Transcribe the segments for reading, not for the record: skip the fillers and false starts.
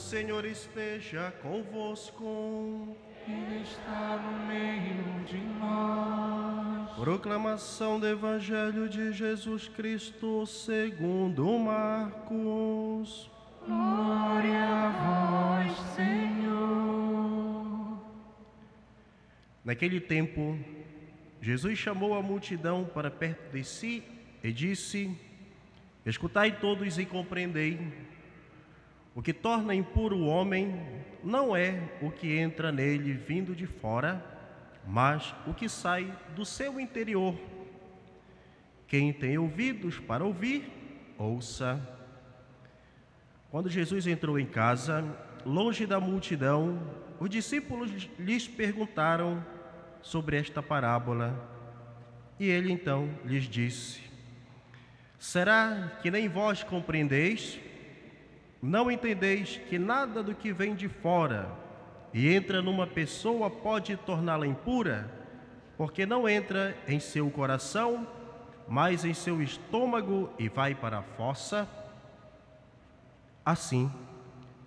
Senhor esteja convosco. Ele está no meio de nós. Proclamação do Evangelho de Jesus Cristo segundo Marcos. Glória a vós, Senhor. Naquele tempo, Jesus chamou a multidão para perto de si e disse: Escutai todos e compreendei. O que torna impuro o homem não é o que entra nele vindo de fora, mas o que sai do seu interior. Quem tem ouvidos para ouvir, ouça. Quando Jesus entrou em casa, longe da multidão, os discípulos lhes perguntaram sobre esta parábola. E ele então lhes disse: Será que nem vós compreendeis? Não entendeis que nada do que vem de fora e entra numa pessoa pode torná-la impura? Porque não entra em seu coração, mas em seu estômago e vai para a fossa? Assim,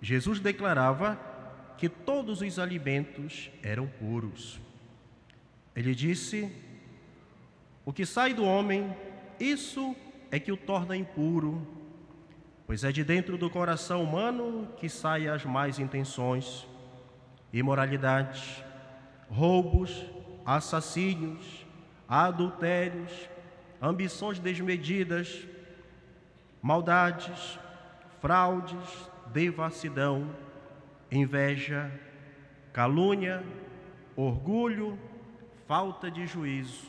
Jesus declarava que todos os alimentos eram puros. Ele disse: O que sai do homem, isso é que o torna impuro, pois é de dentro do coração humano que saem as más intenções, imoralidade, roubos, assassínios, adultérios, ambições desmedidas, maldades, fraudes, devassidão, inveja, calúnia, orgulho, falta de juízo.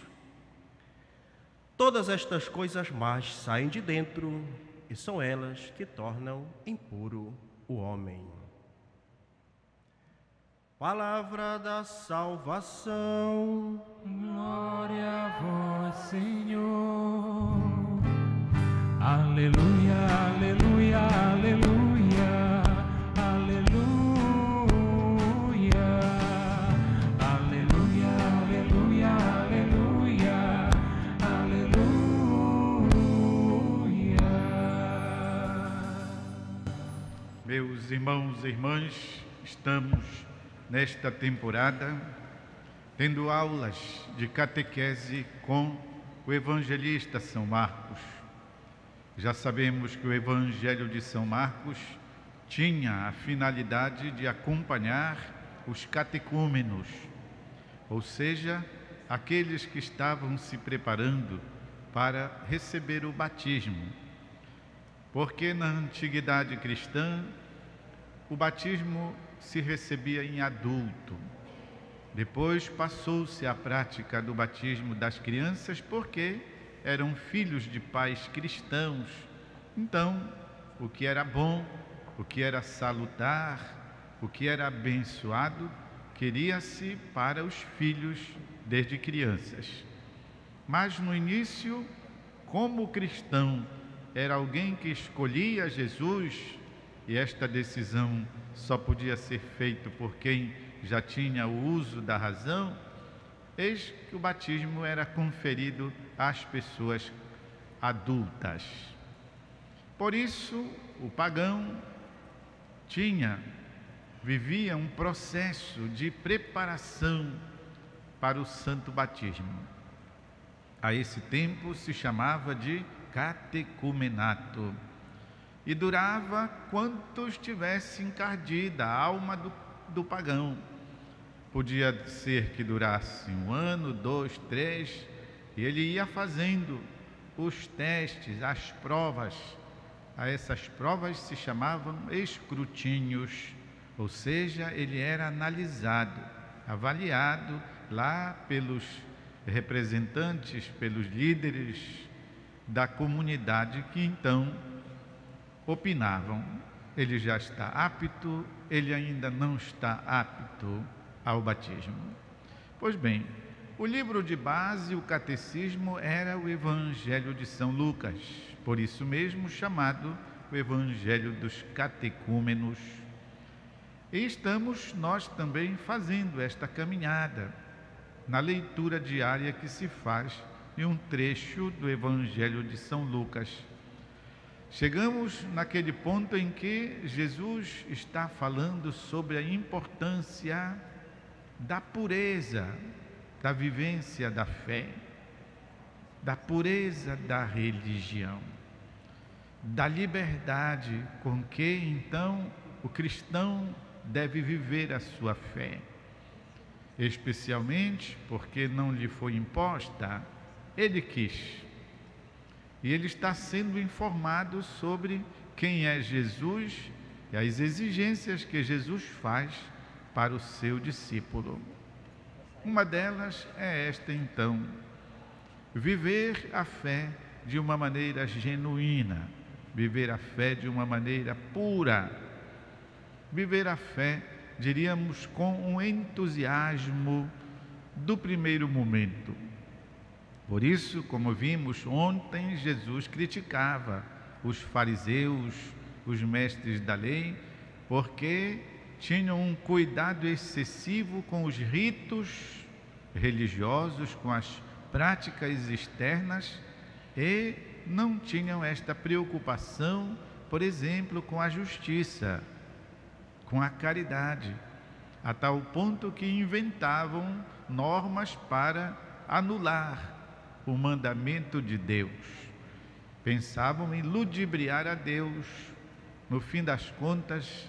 Todas estas coisas más saem de dentro e são elas que tornam impuro o homem. Palavra da salvação. Glória a vós, Senhor. Aleluia, aleluia, aleluia, aleluia, aleluia, aleluia, aleluia, aleluia. Meus irmãos e irmãs, estamos nesta temporada tendo aulas de catequese com o evangelista São Marcos. Já sabemos que o Evangelho de São Marcos tinha a finalidade de acompanhar os catecúmenos, ou seja, aqueles que estavam se preparando para receber o batismo. Porque na antiguidade cristã, o batismo se recebia em adulto. Depois passou-se a prática do batismo das crianças porque eram filhos de pais cristãos. Então, o que era bom, o que era salutar, o que era abençoado, queria-se para os filhos desde crianças. Mas no início, como o cristão era alguém que escolhia Jesus, e esta decisão só podia ser feita por quem já tinha o uso da razão, eis que o batismo era conferido às pessoas adultas. Por isso, o pagão vivia um processo de preparação para o santo batismo. A esse tempo se chamava de catecumenato e durava quanto estivesse encardida a alma do pagão. Podia ser que durasse 1 ano, 2, 3, e ele ia fazendo os testes, as provas. A essas provas se chamavam escrutínios, ou seja, ele era analisado, avaliado lá pelos representantes, pelos líderes da comunidade que então opinavam: ele já está apto, ele ainda não está apto ao batismo. Pois bem, o livro de base, o catecismo, era o Evangelho de São Lucas, por isso mesmo chamado o Evangelho dos Catecúmenos. E estamos nós também fazendo esta caminhada na leitura diária que se faz de um trecho do Evangelho de São Lucas. chegamos naquele ponto em que Jesus está falando sobre a importância da pureza, da vivência da fé, da pureza da religião, da liberdade com que então o cristão deve viver a sua fé, especialmente porque não lhe foi imposta, ele quis. E ele está sendo informado sobre quem é Jesus e as exigências que Jesus faz para o seu discípulo. Uma delas é esta então: viver a fé de uma maneira genuína, viver a fé de uma maneira pura, viver a fé, diríamos, com um entusiasmo do primeiro momento. Por isso, como vimos ontem, Jesus criticava os fariseus, os mestres da lei, porque tinham um cuidado excessivo com os ritos religiosos, com as práticas externas, e não tinham esta preocupação, por exemplo, com a justiça, com a caridade, a tal ponto que inventavam normas para anular o mandamento de Deus. Pensavam em ludibriar a Deus, no fim das contas,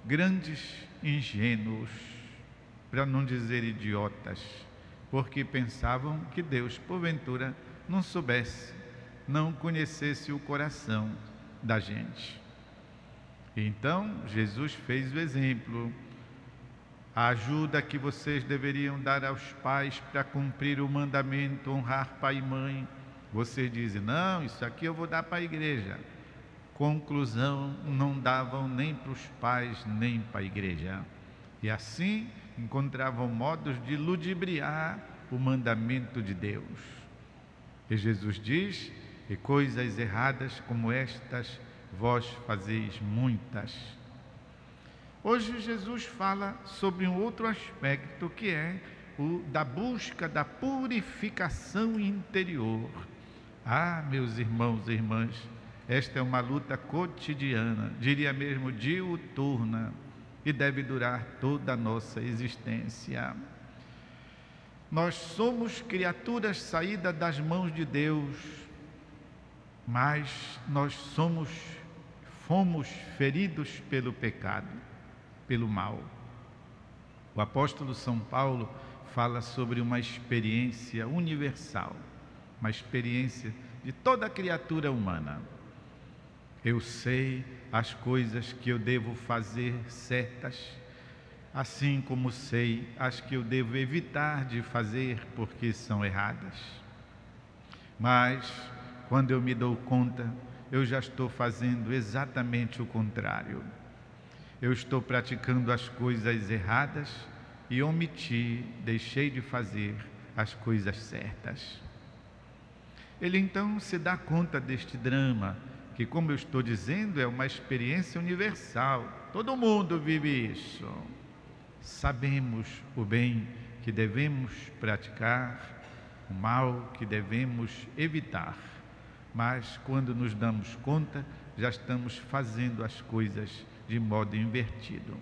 grandes ingênuos, para não dizer idiotas, porque pensavam que Deus, porventura, não soubesse, não conhecesse o coração da gente. Então, Jesus fez o exemplo. A ajuda que vocês deveriam dar aos pais para cumprir o mandamento, honrar pai e mãe, vocês dizem: não, isso aqui eu vou dar para a igreja. Conclusão, não davam nem para os pais, nem para a igreja. E assim encontravam modos de ludibriar o mandamento de Deus. E Jesus diz: e coisas erradas como estas vós fazeis muitas. Hoje Jesus fala sobre um outro aspecto, que é o da busca da purificação interior. Ah, meus irmãos e irmãs, esta é uma luta cotidiana, diria mesmo diuturna, e deve durar toda a nossa existência. Nós somos criaturas saídas das mãos de Deus, mas nós fomos feridos pelo pecado, pelo mal. O apóstolo São Paulo fala sobre uma experiência universal, uma experiência de toda criatura humana. Eu sei as coisas que eu devo fazer certas, assim como sei as que eu devo evitar de fazer porque são erradas. Mas quando eu me dou conta, eu já estou fazendo exatamente o contrário. Eu estou praticando as coisas erradas e deixei de fazer as coisas certas. Ele então se dá conta deste drama, que, como eu estou dizendo, é uma experiência universal. Todo mundo vive isso. Sabemos o bem que devemos praticar, o mal que devemos evitar. Mas quando nos damos conta, já estamos fazendo as coisas de modo invertido.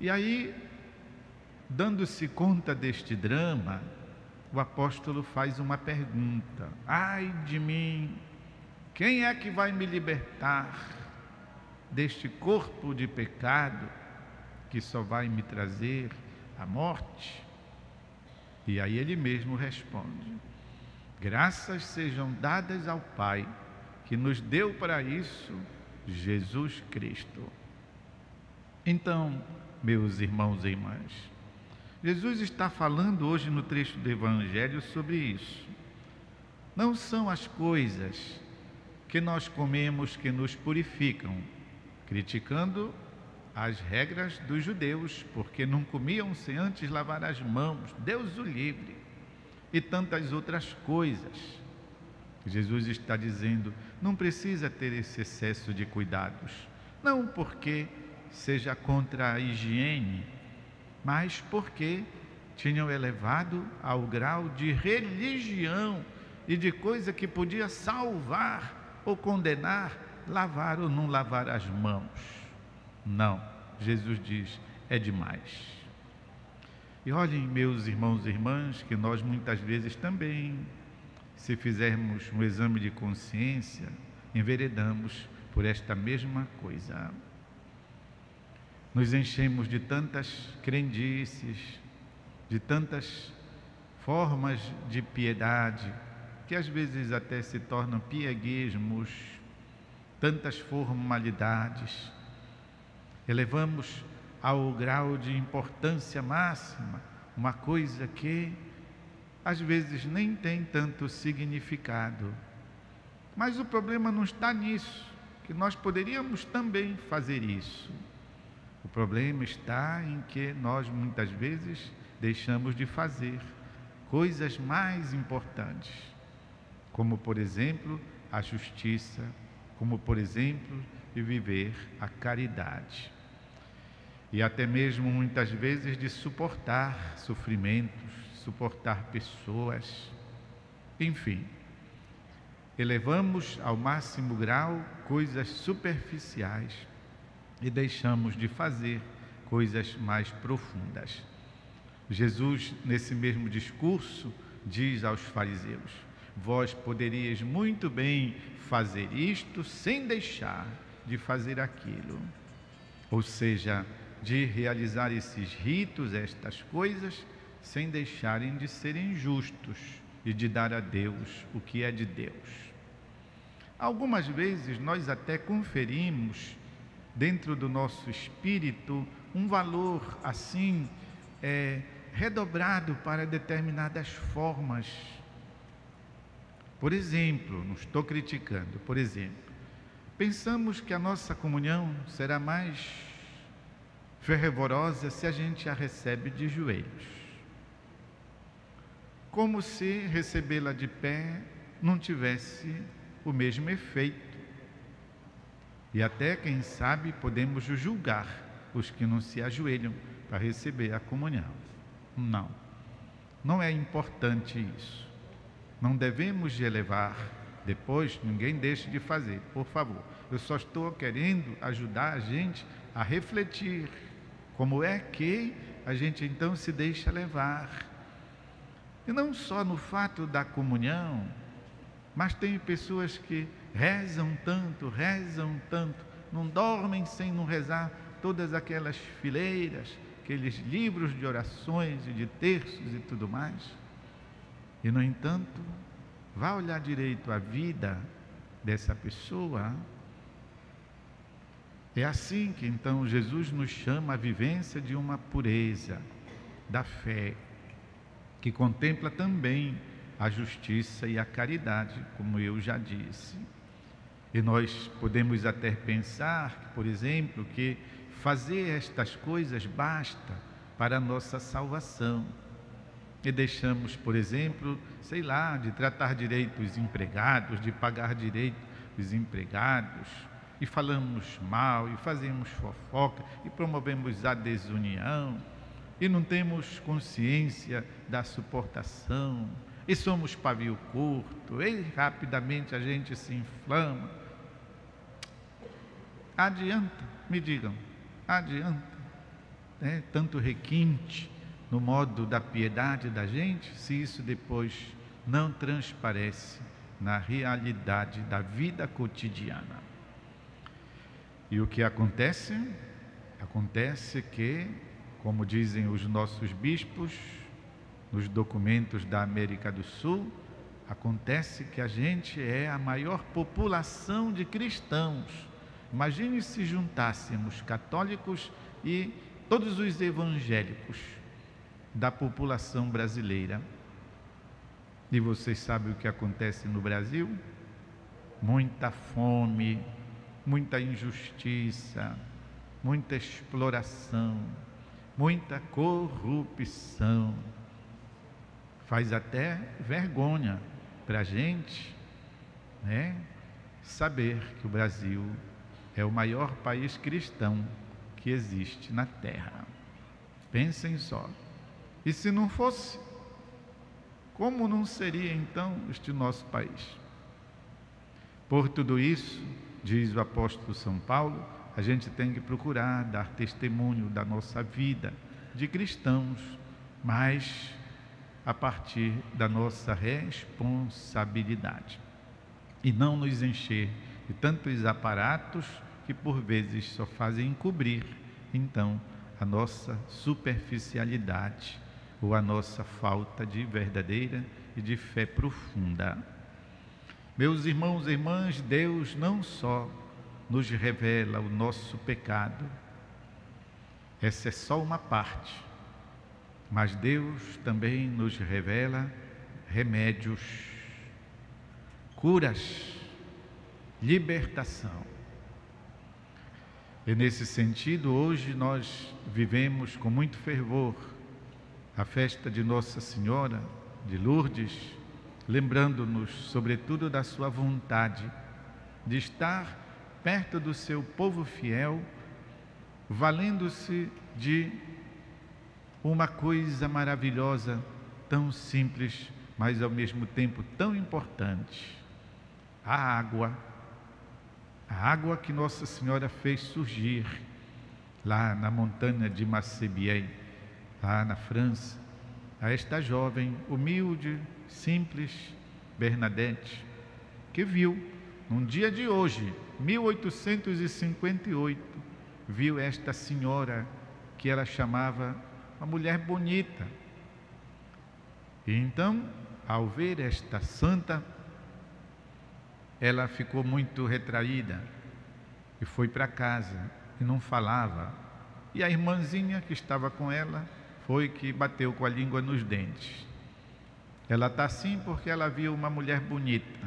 E aí, dando-se conta deste drama, o apóstolo faz uma pergunta: ai de mim, quem é que vai me libertar deste corpo de pecado que só vai me trazer a morte? E aí ele mesmo responde: graças sejam dadas ao Pai, que nos deu para isso Jesus Cristo. Então, meus irmãos e irmãs, Jesus está falando hoje no trecho do Evangelho sobre isso. Não são as coisas que nós comemos que nos purificam, criticando as regras dos judeus, porque não comiam sem antes lavar as mãos, Deus o livre, e tantas outras coisas. Jesus está dizendo: não precisa ter esse excesso de cuidados, não porque seja contra a higiene, mas porque tinham elevado ao grau de religião e de coisa que podia salvar ou condenar, lavar ou não lavar as mãos. Não, Jesus diz, é demais. E olhem, meus irmãos e irmãs, que nós muitas vezes também, se fizermos um exame de consciência, enveredamos por esta mesma coisa. Nos enchemos de tantas crendices, de tantas formas de piedade, que às vezes até se tornam pieguismos, tantas formalidades. Elevamos ao grau de importância máxima uma coisa que às vezes nem tem tanto significado. Mas o problema não está nisso, que nós poderíamos também fazer isso. O problema está em que nós muitas vezes deixamos de fazer coisas mais importantes, como por exemplo a justiça, como por exemplo de viver a caridade. E até mesmo muitas vezes de suportar sofrimentos, suportar pessoas, enfim. Elevamos ao máximo grau coisas superficiais e deixamos de fazer coisas mais profundas. Jesus, nesse mesmo discurso, diz aos fariseus: vós poderíeis muito bem fazer isto sem deixar de fazer aquilo. Ou seja, de realizar esses ritos, estas coisas, sem deixarem de serem justos e de dar a Deus o que é de Deus. Algumas vezes nós até conferimos dentro do nosso espírito um valor assim redobrado para determinadas formas. Por exemplo, não estou criticando, por exemplo, pensamos que a nossa comunhão será mais fervorosa se a gente a recebe de joelhos, como se recebê-la de pé não tivesse o mesmo efeito. E até, quem sabe, podemos julgar os que não se ajoelham para receber a comunhão. Não é importante isso. Não devemos elevar. Depois, ninguém deixe de fazer, por favor. Eu só estou querendo ajudar a gente a refletir como é que a gente então se deixa levar. E não só no fato da comunhão, mas tem pessoas que rezam tanto, não dormem sem não rezar todas aquelas fileiras, aqueles livros de orações e de terços e tudo mais. E, no entanto, vá olhar direito a vida dessa pessoa. É assim que então Jesus nos chama a vivência de uma pureza da fé, que contempla também a justiça e a caridade, como eu já disse. E nós podemos até pensar, por exemplo, que fazer estas coisas basta para a nossa salvação. E deixamos, por exemplo, de tratar direito os empregados, de pagar direito os empregados, e falamos mal, e fazemos fofoca, e promovemos a desunião, e não temos consciência da suportação, e somos pavio curto, e rapidamente a gente se inflama. Adianta, me digam, adianta, tanto requinte no modo da piedade da gente, se isso depois não transparece na realidade da vida cotidiana. E o que acontece? Acontece que, como dizem os nossos bispos, nos documentos da América do Sul, acontece que a gente é a maior população de cristãos. Imagine se juntássemos católicos e todos os evangélicos da população brasileira. E vocês sabem o que acontece no Brasil? Muita fome, muita injustiça, muita exploração, muita corrupção. Faz até vergonha para a gente, saber que o Brasil é o maior país cristão que existe na Terra. Pensem só. E se não fosse, como não seria então este nosso país? Por tudo isso, diz o apóstolo São Paulo, a gente tem que procurar dar testemunho da nossa vida de cristãos, mas a partir da nossa responsabilidade. E não nos encher de tantos aparatos que por vezes só fazem encobrir, então, a nossa superficialidade ou a nossa falta de verdadeira e de fé profunda. Meus irmãos e irmãs, Deus não só nos revela o nosso pecado, essa é só uma parte, mas Deus também nos revela remédios, curas, libertação. E nesse sentido, hoje nós vivemos com muito fervor a festa de Nossa Senhora de Lourdes, lembrando-nos, sobretudo, da sua vontade de estar perto do seu povo fiel, valendo-se de uma coisa maravilhosa, tão simples, mas ao mesmo tempo tão importante: a água. A água que Nossa Senhora fez surgir lá na montanha de Macébiei, lá na França, a esta jovem humilde, simples Bernadette, que viu, num dia de hoje, 1858, viu esta senhora que ela chamava uma mulher bonita. E então, ao ver esta santa, ela ficou muito retraída e foi para casa e não falava. E a irmãzinha que estava com ela foi que bateu com a língua nos dentes. Ela está assim porque ela viu uma mulher bonita.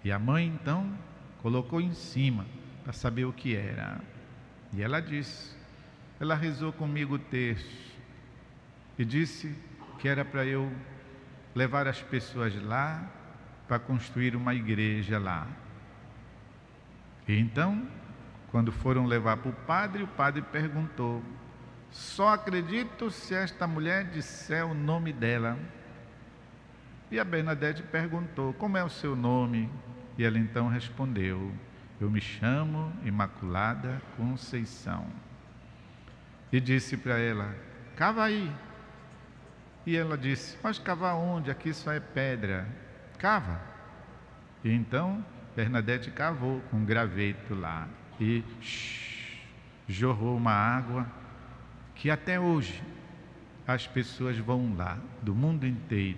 E a mãe então colocou em cima para saber o que era. E ela disse, ela rezou comigo o terço e disse que era para eu levar as pessoas lá para construir uma igreja lá. E então, quando foram levar para o padre perguntou: só acredito se esta mulher disser o nome dela. E a Bernadette perguntou: como é o seu nome? E ela então respondeu: eu me chamo Imaculada Conceição. E disse para ela: cava aí. E ela disse: mas cavar onde? Aqui só é pedra. Cava. E então Bernadette cavou com um graveto lá e jorrou uma água que até hoje as pessoas vão lá do mundo inteiro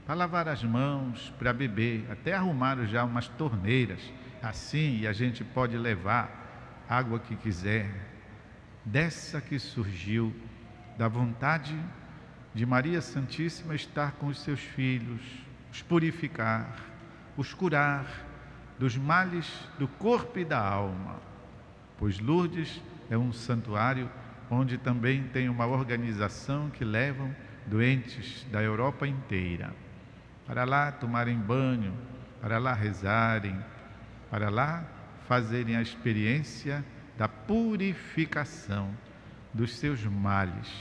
para lavar as mãos, para beber, até arrumaram já umas torneiras assim, e a gente pode levar a água que quiser, dessa que surgiu da vontade de Maria Santíssima estar com os seus filhos, os purificar, os curar dos males do corpo e da alma, pois Lourdes é um santuário onde também tem uma organização que levam doentes da Europa inteira para lá tomarem banho, para lá rezarem, para lá fazerem a experiência da purificação dos seus males.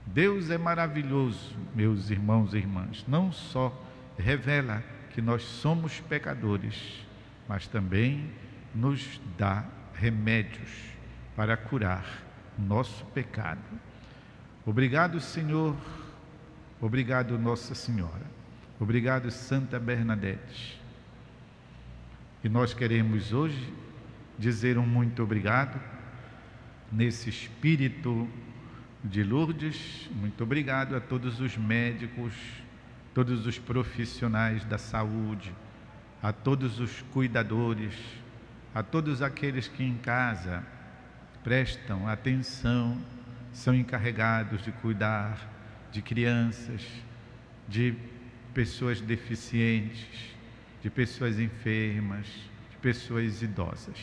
Deus é maravilhoso, meus irmãos e irmãs, não só revela que nós somos pecadores, mas também nos dá remédios para curar nosso pecado. Obrigado, Senhor, obrigado, Nossa Senhora, obrigado, Santa Bernadette. E nós queremos hoje dizer um muito obrigado nesse espírito de Lourdes. Muito obrigado a todos os médicos, todos os profissionais da saúde, a todos os cuidadores, a todos aqueles que em casa prestam atenção, são encarregados de cuidar de crianças, de pessoas deficientes, de pessoas enfermas, de pessoas idosas.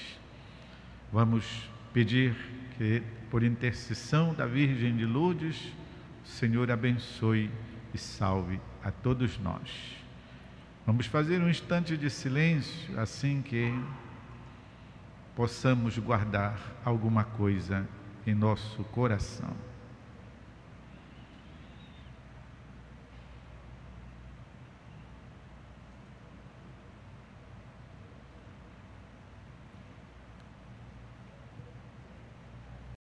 Vamos pedir que, por intercessão da Virgem de Lourdes, o Senhor abençoe e salve a todos nós. Vamos fazer um instante de silêncio, assim que possamos guardar alguma coisa em nosso coração.